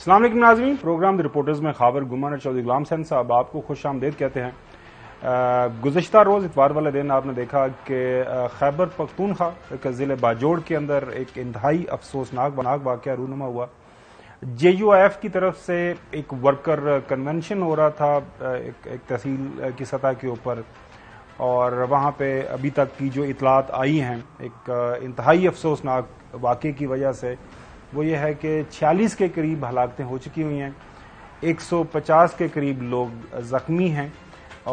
السلام علیکم ناظرین، پروگرام دی رپورٹرز میں خاور گمان چودھری غلام حسین صاحب آپ کو خوش آمدید کہتے ہیں۔ گزشتہ روز اتوار والے دن آپ نے دیکھا کہ خیبر پختونخوا کے ضلع باجوڑ کے اندر ایک انتہائی افسوسناک واقعہ رونما ہوا۔ جے یو آئی ایف کی طرف سے ایک ورکر کنونشن ہو رہا تھا ایک تحصیل کی سطح کے اوپر، اور وہاں پہ ابھی تک کی جو اطلاعات آئی ہیں ایک انتہائی افسوسناک واقعے کی وجہ سے، وہ یہ ہے کہ 46 کے قریب ہلاکتیں ہو چکی ہوئی ہیں، 150 کے قریب لوگ زخمی ہیں،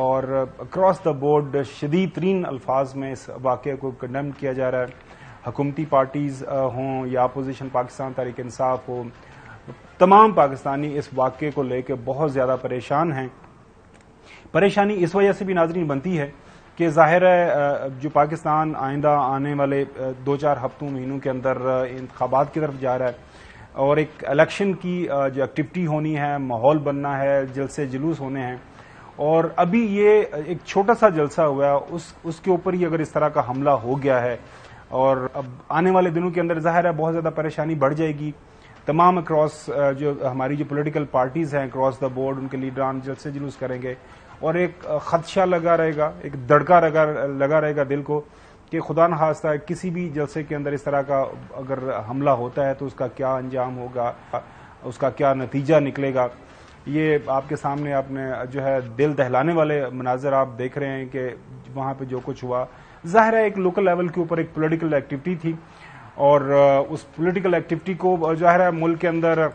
اور اکراس دا بورڈ شدید ترین الفاظ میں اس واقعے کو کنڈیم کیا جا رہا ہے۔ حکومتی پارٹیز ہوں یا اپوزیشن پاکستان تحریک انصاف ہو، تمام پاکستانی اس واقعے کو لے کے بہت زیادہ پریشان ہیں۔ پریشانی اس وجہ سے بھی ناظرین بنتی ہے کہ ظاہر ہے جو پاکستان آئندہ آنے والے 2-4 ہفتوں مہینوں کے اندر انتخابات کی طرف جا رہا ہے، اور ایک الیکشن کی جو ایکٹیویٹی ہونی ہے، ماحول بننا ہے، جلسے جلوس ہونے ہیں، اور ابھی یہ ایک چھوٹا سا جلسہ ہوا ہے، اس کے اوپر ہی اگر اس طرح کا حملہ ہو گیا ہے، اور اب آنے والے دنوں کے اندر ظاہر ہے بہت زیادہ پریشانی بڑھ جائے گی۔ تمام اکراس جو ہماری جو پولیٹیکل پارٹیز ہیں اکراس دا بورڈ، ان کے لیڈران جلسے جلوس کریں گے، اور ایک خدشہ لگا رہے گا، ایک دڑکا لگا رہے گا دل کو کہ خدا نخواستہ کسی بھی جلسے کے اندر اس طرح کا اگر حملہ ہوتا ہے تو اس کا کیا انجام ہوگا، اس کا کیا نتیجہ نکلے گا۔ یہ آپ کے سامنے آپ نے جو ہے دل دہلانے والے مناظر آپ دیکھ رہے ہیں کہ وہاں پہ جو کچھ ہوا، ظاہر ہے ایک لوکل لیول کے اوپر ایک پولیٹیکل ایکٹیویٹی تھی، اور اس پولیٹیکل ایکٹیویٹی کو ظاہر ہے ملک کے اندر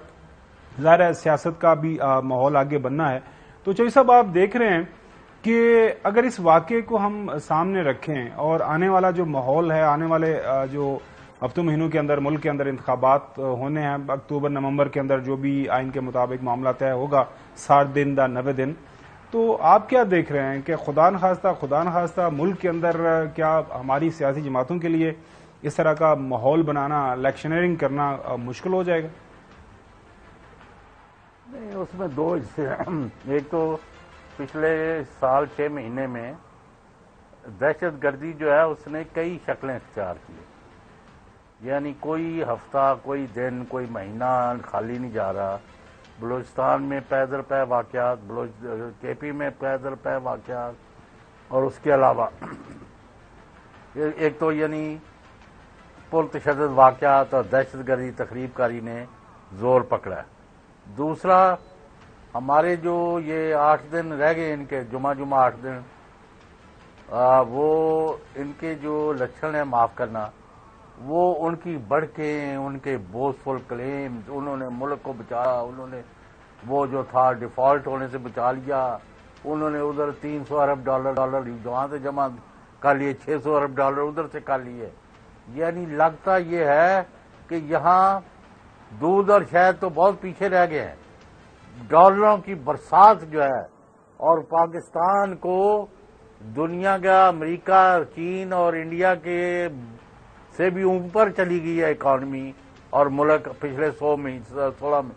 ظاہر ہے سیاست کا بھی ماحول آگے بننا ہے۔ تو چودھری صاحب آپ دیکھ رہے ہیں کہ اگر اس واقعے کو ہم سامنے رکھیں اور آنے والا جو ماحول ہے، آنے والے جو ہفتوں مہینوں کے اندر ملک کے اندر انتخابات ہونے ہیں، اکتوبر نومبر کے اندر جو بھی آئین کے مطابق معاملہ طے ہوگا 60 دن یا 90 دن، تو آپ کیا دیکھ رہے ہیں کہ خدا نخواستہ ملک کے اندر کیا ہماری سیاسی جماعتوں کے لیے اس طرح کا ماحول بنانا، الیکشنئرنگ کرنا مشکل ہو جائے گا؟ نہیں، اس میں دو حصے ہیں۔ ایک تو پچھلے سال 6 مہینے میں دہشت گردی جو ہے اس نے کئی شکلیں اختیار کی، یعنی کوئی ہفتہ، کوئی دن، کوئی مہینہ خالی نہیں جا رہا۔ بلوچستان میں پے در پے واقعات، کے پی میں پے در پے واقعات، اور اس کے علاوہ ایک تو یعنی پرتشدد واقعات اور دہشت گردی تخریب کاری نے زور پکڑا ہے۔ دوسرا، ہمارے جو یہ 8 دن رہ گئے ان کے جمعہ 8 دن، وہ ان کے جو لچھن ہے معاف کرنا، وہ ان کی بڑھکیں، ان کے بوسفل کلیمز، انہوں نے ملک کو بچایا، انہوں نے وہ جو تھا ڈیفالٹ ہونے سے بچا لیا، انہوں نے ادھر 300 ارب ڈالر وہاں سے جمع کر لیے، 600 ارب ڈالر ادھر سے کر لیے۔ یعنی لگتا یہ ہے کہ یہاں دودھ اور شہد تو بہت پیچھے رہ گئے ہیں، ڈالروں کی برسات جو ہے، اور پاکستان کو دنیا کا امریکہ، چین اور انڈیا کے سے بھی اوپر چلی گئی ہے اکانومی اور ملک پچھلے 16 میں،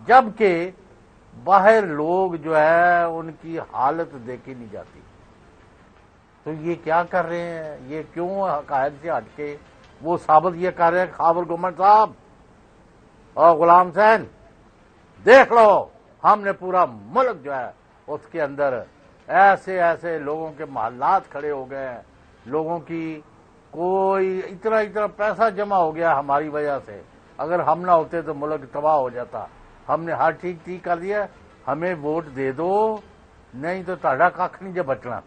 جبکہ باہر لوگ جو ہے ان کی حالت دیکھی نہیں جاتی۔ تو یہ کیا کر رہے ہیں؟ یہ کیوں حقائق سے ہٹ کے وہ ثابت یہ کر رہے ہیں؟ خاور گمن صاحب اور غلام حسین دیکھ لو، ہم نے پورا ملک جو ہے اس کے اندر ایسے لوگوں کے محلات کھڑے ہو گئے ہیں، لوگوں کی کوئی اتنا پیسہ جمع ہو گیا ہماری وجہ سے، اگر ہم نہ ہوتے تو ملک تباہ ہو جاتا۔ ہم نے ہر ٹھیک کر دیا، ہمیں ووٹ دے دو، نہیں تو تہاڈا کھ نہیں جو بچنا،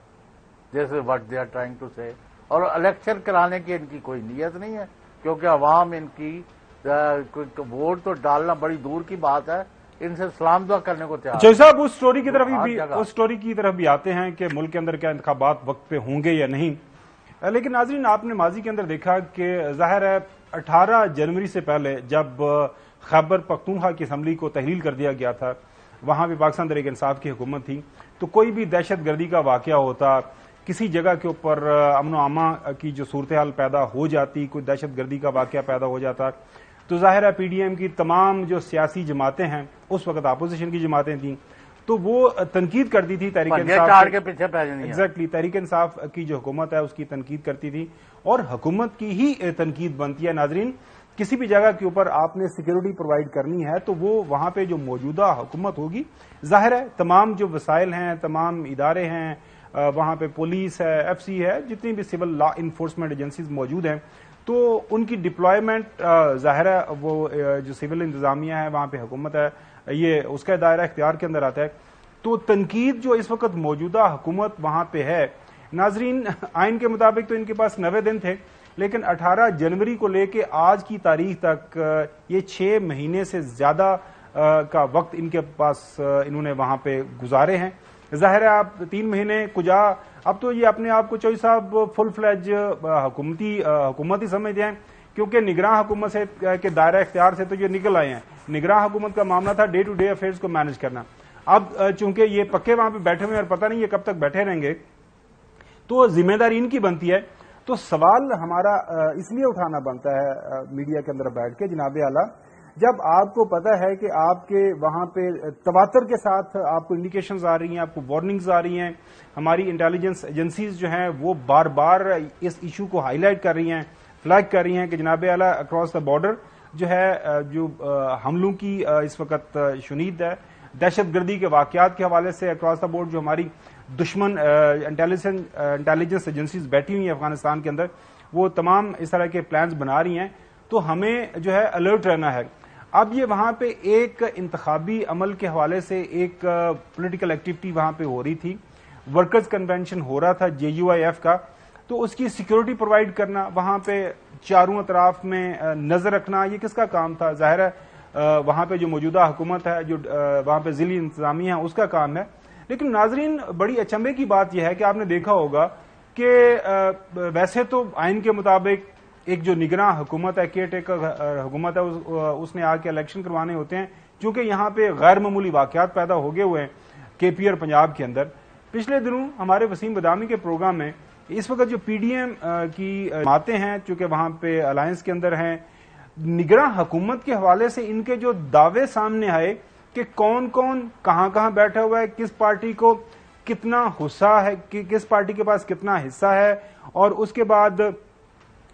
جیسے what they are trying to say. اور الیکشن کرانے کی ان کی کوئی نیت نہیں ہے، کیونکہ عوام ان کی ووٹ تو ڈالنا بڑی دور کی بات ہے، ان سے سلام دعا کرنے کو تیار۔ چودھری صاحب اس سٹوری کی طرف بھی آتے ہیں کہ ملک کے اندر کیا انتخابات وقت پہ ہوں گے یا نہیں، لیکن ناظرین آپ نے ماضی کے اندر دیکھا کہ ظاہر ہے 18 جنوری سے پہلے جب خیبر پختونخوا کی اسمبلی کو تحلیل کر دیا گیا تھا، وہاں بھی پاکستان تحریک انصاف کی حکومت تھی، تو کوئی بھی دہشت گردی کا واقعہ ہوتا، کسی جگہ کے اوپر امن و امان کی جو صورتحال پیدا ہو جاتی، کوئی دہشت گردی کا واقعہ پیدا ہو جاتا، تو ظاہر ہے پی ڈی ایم کی تمام جو سیاسی جماعتیں ہیں، اس وقت اپوزیشن کی جماعتیں تھیں، تو وہ تنقید کرتی تھی تحریک انصاف کے پیچھے ایگزیکٹلی تحریک انصاف کی جو حکومت ہے اس کی تنقید کرتی تھی، اور حکومت کی ہی تنقید بنتی ہے ناظرین کسی بھی جگہ کے اوپر آپ نے سیکیورٹی پرووائڈ کرنی ہے تو وہ وہاں پہ جو موجودہ حکومت ہوگی، ظاہر ہے تمام جو وسائل ہیں، تمام ادارے ہیں، وہاں پہ پولیس ہے، ایف سی ہے، جتنی بھی سول لا انفورسمنٹ ایجنسیز موجود ہیں، تو ان کی ڈپلائمنٹ ظاہر ہے وہ جو سول انتظامیہ ہے وہاں پہ حکومت ہے، یہ اس کا دائرہ اختیار کے اندر آتا ہے. تو تنقید جو اس وقت موجودہ حکومت وہاں پہ ہے، ناظرین آئین کے مطابق تو ان کے پاس 90 دن تھے، لیکن 18 جنوری کو لے کے آج کی تاریخ تک یہ 6 مہینے سے زیادہ کا وقت ان کے پاس انہوں نے وہاں پہ گزارے ہیں. ظاہر ہے آپ 3 مہینے کجا، اب تو یہ اپنے آپ کو چوہدری صاحب فل فلیج حکومت ہی سمجھتے ہیں، کیونکہ نگراں حکومت سے کے دائرہ اختیار سے تو یہ نکل آئے ہیں. نگراں حکومت کا معاملہ تھا ڈے ٹو ڈے افیئرز کو مینج کرنا. اب چونکہ یہ پکے وہاں پہ بیٹھے ہوئے اور پتہ نہیں یہ کب تک بیٹھے رہیں گے، تو ذمہ داری ان کی بنتی ہے. تو سوال ہمارا اس لیے اٹھانا بنتا ہے میڈیا کے اندر بیٹھ کے، جناب اعلیٰ، جب آپ کو پتا ہے کہ آپ کے وہاں پہ تواتر کے ساتھ آپ کو انڈیکیشنز آ رہی ہیں، آپ کو وارننگز آ رہی ہیں، ہماری انٹیلیجنس ایجنسیز جو ہیں وہ بار بار اس ایشو کو ہائی لائٹ کر رہی ہیں، فلیگ کر رہی ہیں کہ جناب اعلیٰ اکراس دا بارڈر جو ہے جو حملوں کی اس وقت شنید ہے، دہشت گردی کے واقعات کے حوالے سے اکراس دا بورڈ جو ہماری دشمن انٹیلیجنس ایجنسیز بیٹھی ہوئی ہیں افغانستان کے اندر، وہ تمام اس طرح کے پلانز بنا رہی ہیں. تو ہمیں جو ہے الرٹ رہنا ہے. اب یہ وہاں پہ ایک انتخابی عمل کے حوالے سے ایک پولیٹیکل ایکٹیویٹی وہاں پہ ہو رہی تھی، ورکرز کنونشن ہو رہا تھا JUIF کا، تو اس کی سیکیورٹی پرووائڈ کرنا، وہاں پہ چاروں اطراف میں نظر رکھنا، یہ کس کا کام تھا؟ ظاہر ہے وہاں پہ جو موجودہ حکومت ہے، جو وہاں پہ ضلعی انتظامیہ ہے، اس کا کام ہے. لیکن ناظرین بڑی اچنبے کی بات یہ ہے کہ آپ نے دیکھا ہوگا کہ ویسے تو آئین کے مطابق ایک جو نگراں حکومت ہے، کیئر ٹیکر حکومت ہے، اس نے آ کے الیکشن کروانے ہوتے ہیں، چونکہ یہاں پہ غیر معمولی واقعات پیدا ہو گئے ہوئے ہیں KP اور پنجاب کے اندر. پچھلے دنوں ہمارے وسیم بدامی کے پروگرام میں اس وقت جو PDM کی جماعتیں ہیں، چونکہ وہاں پہ الائنس کے اندر ہیں، نگراں حکومت کے حوالے سے ان کے جو دعوے سامنے آئے کہ کون کون کہاں کہاں بیٹھا ہوا ہے، کس پارٹی کو کتنا حصہ ہے، کس پارٹی کے پاس کتنا حصہ ہے، اور اس کے بعد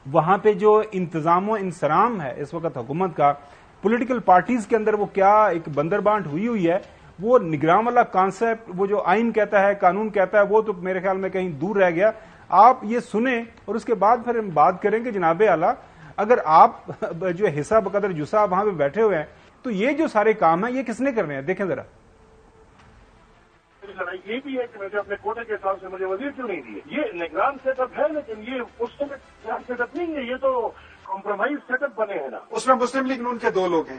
وہاں پہ جو انتظام و انصرام ہے اس وقت حکومت کا پولیٹیکل پارٹیز کے اندر، وہ کیا ایک بندر بانٹ ہوئی ہے. وہ نگراں والا کانسیپٹ، وہ جو آئین کہتا ہے، قانون کہتا ہے، وہ تو میرے خیال میں کہیں دور رہ گیا. آپ یہ سنیں اور اس کے بعد پھر ہم بات کریں کہ جناب اعلیٰ اگر آپ جو حصہ بقدر جسا وہاں پہ بیٹھے ہوئے ہیں تو یہ جو سارے کام ہیں یہ کس نے کرنے ہیں؟ دیکھیں ذرا. یہ بھی ہے کہ مجھے اپنے کوٹے کے حساب سے مجھے وزیر کیوں نہیں دیے. یہ نگران سیٹ اپ ہے، لیکن یہ اس سیٹ اپ نہیں ہے، یہ تو کمپرومائز سیٹ اپ بنے ہیں نا. اس میں مسلم لیگ نون کے 2 لوگ ہیں.